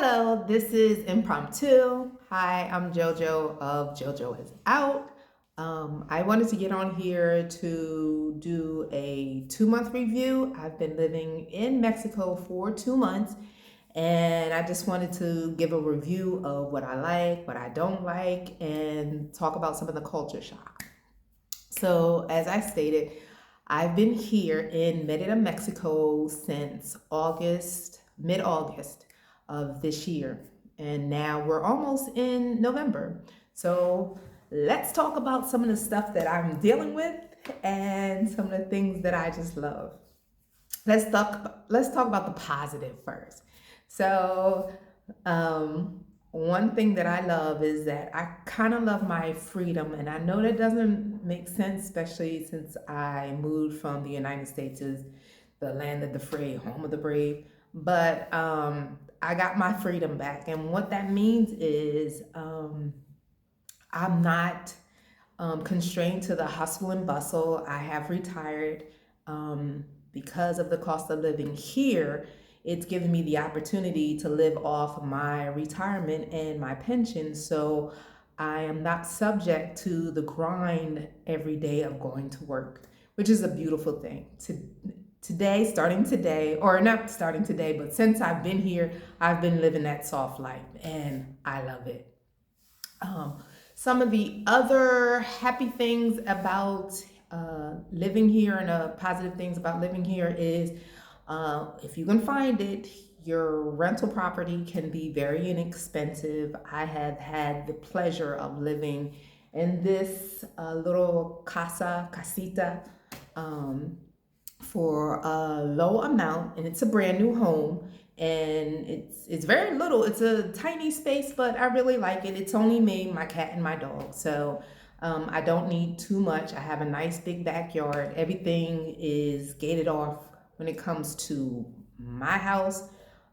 Hello, this is Impromptu. Hi, I'm JoJo of JoJo is Out. I wanted to get on here to do a 2 month review. I've been living in Mexico for 2 months, and I just wanted to give a review of what I like, what I don't like, and talk about some of the culture shock. So, as I stated, I've been here in Merida, Mexico since mid August of this year. And now we're almost in November. So, let's talk about some of the stuff that I'm dealing with and some of the things that I just love. Let's talk about the positive first. So, one thing that I love is that I kind of love my freedom, and I know that doesn't make sense, especially since I moved from the United States, is the land of the free, home of the brave. But I got my freedom back, and what that means is I'm not constrained to the hustle and bustle. I have retired. Because of the cost of living here, it's given me the opportunity to live off my retirement and my pension. So I am not subject to the grind every day of going to work, which is a beautiful thing. Starting today, or not starting today, but since I've been here, I've been living that soft life and I love it. Some of the other happy things about living here and positive things about living here is if you can find it, your rental property can be very inexpensive. I have had the pleasure of living in this little casita, for a low amount, and it's a brand new home, and it's very little. It's a tiny space, but I really like it. It's only me, my cat, and my dog, so I don't need too much. I have a nice big backyard. Everything is gated off when it comes to my house.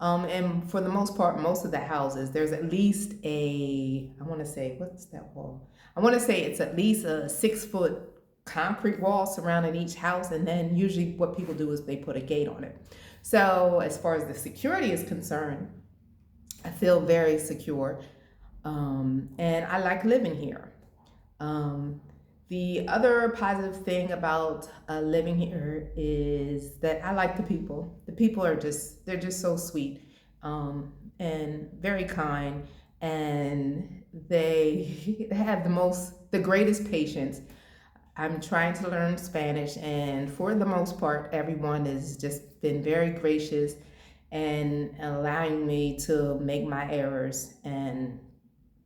And for the most part, most of the houses, there's at least I want to say, what's that wall? I want to say it's at least a 6 foot concrete wall surrounding each house. And then usually what people do is they put a gate on it. So as far as the security is concerned, I feel very secure. And I like living here. The other positive thing about living here is that I like the people. The people they're just so sweet, and very kind, and they have the greatest patience. I'm trying to learn Spanish, and for the most part, everyone has just been very gracious and allowing me to make my errors and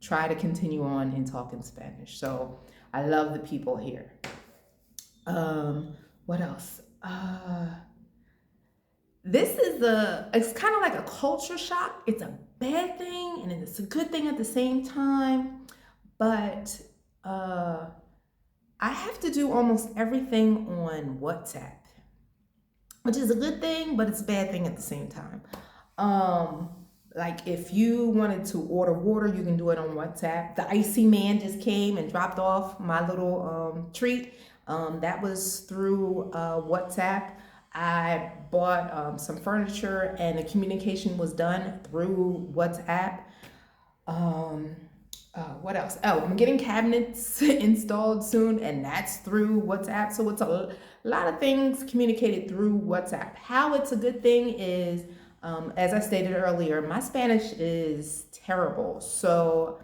try to continue on in talking Spanish. So I love the people here. What else? It's kind of like a culture shock. It's a bad thing and it's a good thing at the same time. But I have to do almost everything on WhatsApp, which is a good thing, but it's a bad thing at the same time. Like if you wanted to order water, you can do it on WhatsApp. The icy man just came and dropped off my little treat. That was through WhatsApp. I bought some furniture and the communication was done through WhatsApp. What else? Oh, I'm getting cabinets installed soon, and that's through WhatsApp. So it's a lot of things communicated through WhatsApp. How it's a good thing is, as I stated earlier, my Spanish is terrible. So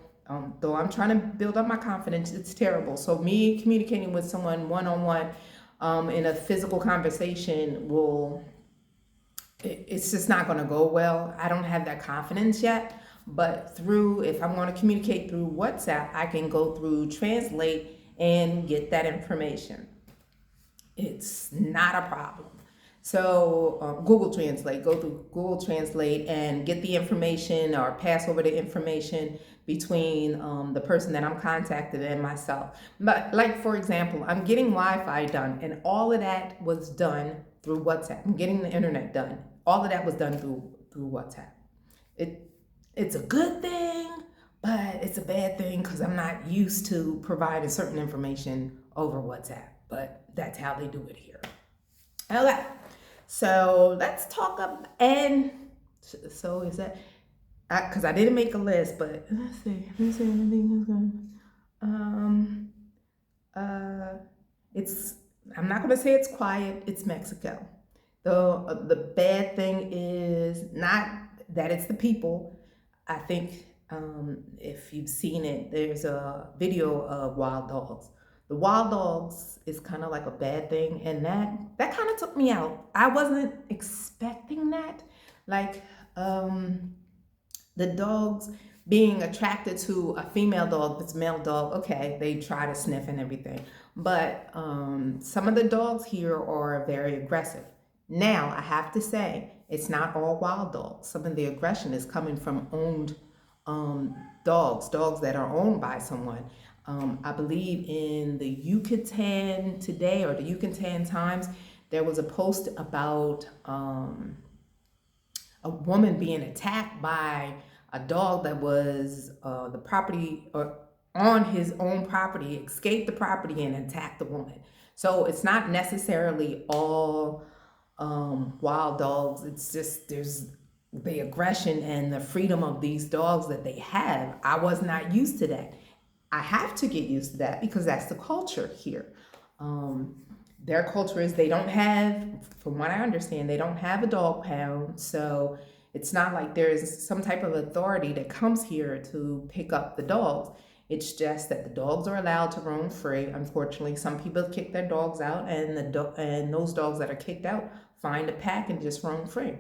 though I'm trying to build up my confidence, it's terrible. So me communicating with someone one-on-one in a physical conversation it's just not going to go well. I don't have that confidence yet. But if I want to communicate through WhatsApp, I can go through Translate and get that information. It's not a problem. So Google Translate, go through Google Translate and get the information or pass over the information between the person that I'm contacted and myself. But like, for example, I'm getting Wi-Fi done, and all of that was done through WhatsApp. I'm getting the internet done. All of that was done through WhatsApp. It's a good thing, but it's a bad thing because I'm not used to providing certain information over WhatsApp. But that's how they do it here. Okay, so let's talk up. And so is that because I didn't make a list, but let's see. Let's see anything is going. Um, uh, it's. I'm not gonna say it's quiet. It's Mexico. The bad thing is not that it's the people. I think if you've seen it, there's a video of wild dogs. The wild dogs is kind of like a bad thing, and that kind of took me out. I wasn't expecting that. Like the dogs being attracted to a female dog that's male dog, okay, they try to sniff and everything. But some of the dogs here are very aggressive. Now, I have to say, it's not all wild dogs. Some of the aggression is coming from owned dogs that are owned by someone. I believe in the Yucatan Today or the Yucatan Times, there was a post about a woman being attacked by a dog that was the property or on his own property, escaped the property and attacked the woman. So it's not necessarily all wild dogs. It's just there's the aggression and the freedom of these dogs that they have. I was not used to that. I have to get used to that because that's the culture here. Their culture is they don't have, from what I understand, they don't have a dog pound. So it's not like there's some type of authority that comes here to pick up the dogs. It's just that the dogs are allowed to roam free. Unfortunately, some people kick their dogs out, and and those dogs that are kicked out find a pack and just roam free.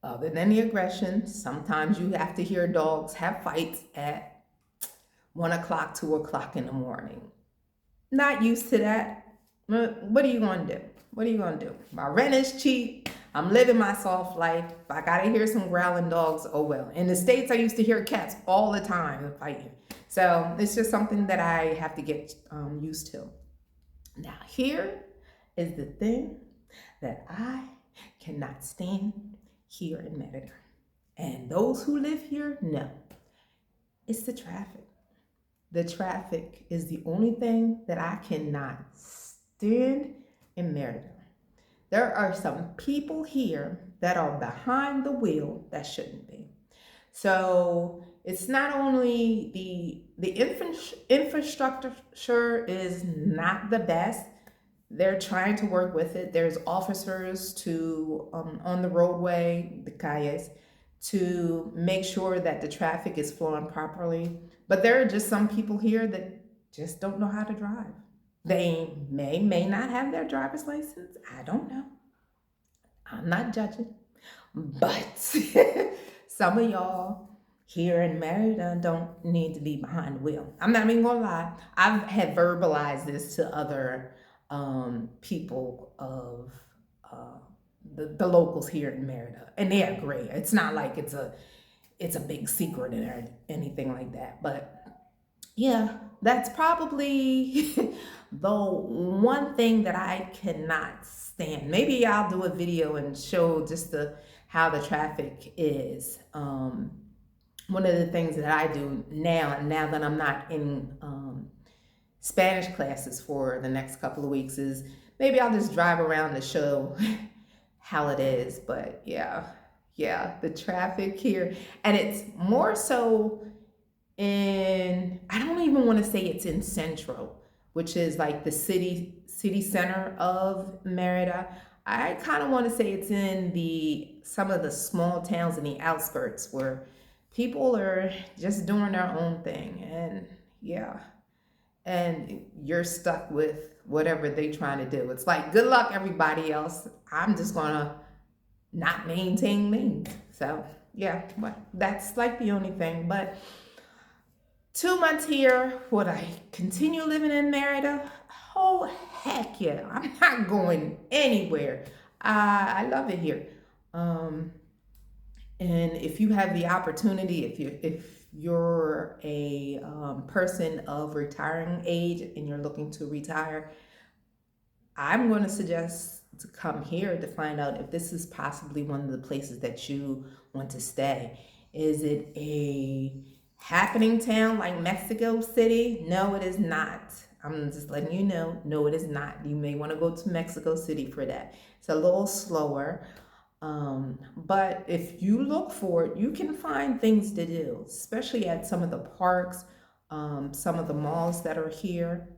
Other than the aggression, sometimes you have to hear dogs have fights at 1 o'clock, 2 o'clock in the morning. Not used to that. What are you gonna do? What are you gonna do? My rent is cheap. I'm living my soft life. If I gotta hear some growling dogs, oh well. In the States, I used to hear cats all the time fighting. So it's just something that I have to get used to. Now, here is the thing that I cannot stand here in Merida. And those who live here know it's the traffic. The traffic is the only thing that I cannot stand in Merida. There are some people here that are behind the wheel that shouldn't be. So it's not only the infrastructure is not the best. They're trying to work with it. There's officers to on the roadway, the calles, to make sure that the traffic is flowing properly. But there are just some people here that just don't know how to drive. They may not have their driver's license. I don't know. I'm not judging. But some of y'all here in Merida don't need to be behind the wheel. I'm not even gonna lie. I've had verbalized this to other people of the locals here in Merida, and they agree. It's not like it's a big secret or anything like that. But yeah, that's probably the one thing that I cannot stand. Maybe I'll do a video and show just how the traffic is. One of the things that I do now that I'm not in Spanish classes for the next couple of weeks, is maybe I'll just drive around to show how it is. But yeah, the traffic here, and it's more so I don't even want to say it's in Central, which is like the city center of Merida. I kind of want to say it's in some of the small towns in the outskirts where people are just doing their own thing, and yeah, and you're stuck with whatever they're trying to do. It's like, good luck, everybody else. I'm just gonna not maintain lanes. So yeah, but that's like the only thing. But 2 months here, would I continue living in Merida? Oh, heck yeah. I'm not going anywhere. I love it here. And if you have the opportunity, if you're a person of retiring age and you're looking to retire, I'm going to suggest to come here to find out if this is possibly one of the places that you want to stay. Is it a happening town like Mexico City? No, it is not. I'm just letting you know. No, it is not. You may want to go to Mexico City for that. It's a little slower. But if you look for it, you can find things to do, especially at some of the parks, some of the malls that are here.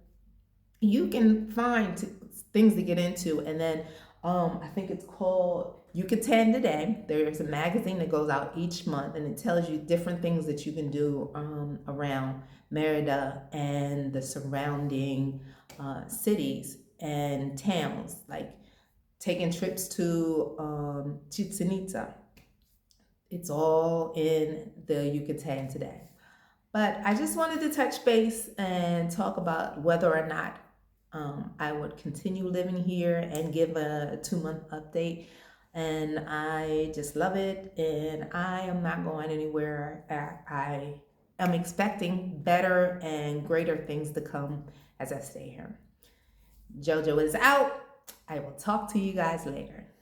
You can find things to get into. And then I think it's called Yucatan Today. There's a magazine that goes out each month, and it tells you different things that you can do around Merida and the surrounding cities and towns, like taking trips to Chichen Itza. It's all in the Yucatan Today. But I just wanted to touch base and talk about whether or not I would continue living here and give a 2 month update. And I just love it. And I am not going anywhere. I am expecting better and greater things to come as I stay here. JoJo is out. I will talk to you guys later.